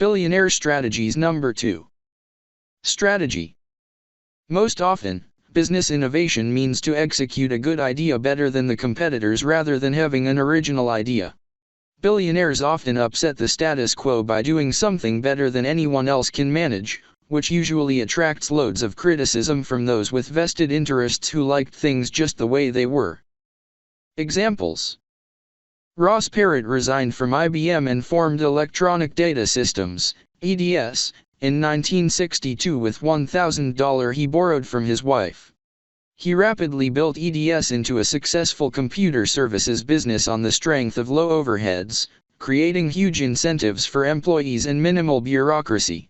Billionaire Strategies Number 2. Strategy. Most often, business innovation means to execute a good idea better than the competitors rather than having an original idea. Billionaires often upset the status quo by doing something better than anyone else can manage, which usually attracts loads of criticism from those with vested interests who liked things just the way they were. Examples. Ross Perot resigned from IBM and formed Electronic Data Systems, EDS, in 1962 with $1,000 he borrowed from his wife. He rapidly built EDS into a successful computer services business on the strength of low overheads, creating huge incentives for employees and minimal bureaucracy.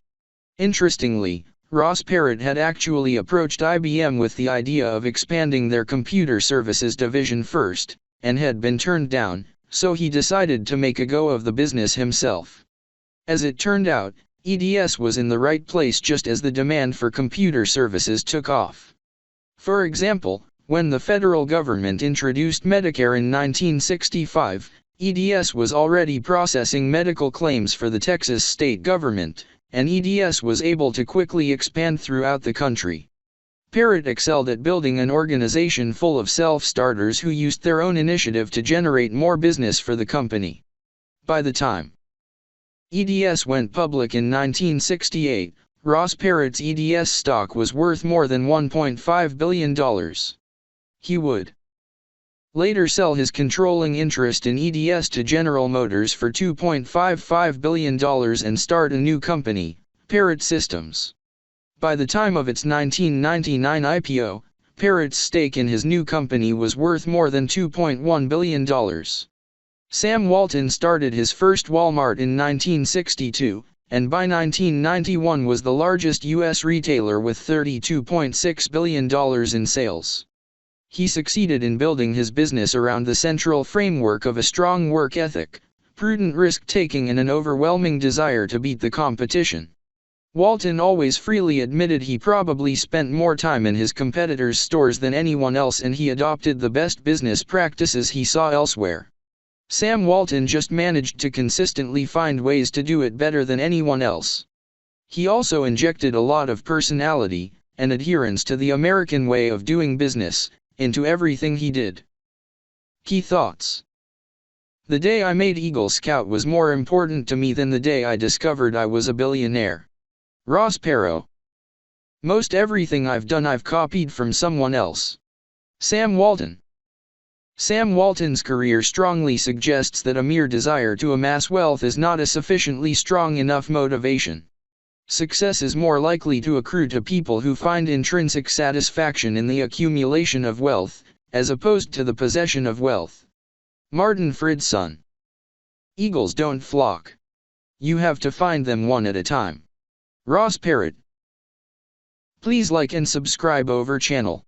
Interestingly, Ross Perot had actually approached IBM with the idea of expanding their computer services division first, and had been turned down, so he decided to make a go of the business himself. As it turned out, EDS was in the right place just as the demand for computer services took off. For example, when the federal government introduced Medicare in 1965, EDS was already processing medical claims for the Texas state government, and EDS was able to quickly expand throughout the country. Perot excelled at building an organization full of self-starters who used their own initiative to generate more business for the company. By the time EDS went public in 1968, Ross Perot's EDS stock was worth more than $1.5 billion. He would later sell his controlling interest in EDS to General Motors for $2.55 billion and start a new company, Perot Systems. By the time of its 1999 IPO, Perot's stake in his new company was worth more than $2.1 billion. Sam Walton started his first Walmart in 1962, and by 1991 was the largest U.S. retailer with $32.6 billion in sales. He succeeded in building his business around the central framework of a strong work ethic, prudent risk-taking and an overwhelming desire to beat the competition. Walton always freely admitted he probably spent more time in his competitors' stores than anyone else, and he adopted the best business practices he saw elsewhere. Sam Walton just managed to consistently find ways to do it better than anyone else. He also injected a lot of personality and adherence to the American way of doing business into everything he did. Key thoughts. The day I made Eagle Scout was more important to me than the day I discovered I was a billionaire. Ross Perot. Most everything I've done I've copied from someone else. Sam Walton. Sam Walton's career strongly suggests that a mere desire to amass wealth is not a sufficiently strong enough motivation. Success is more likely to accrue to people who find intrinsic satisfaction in the accumulation of wealth, as opposed to the possession of wealth. Martin Friedson. Eagles don't flock. You have to find them one at a time. Ross Perot. Please like and subscribe over channel.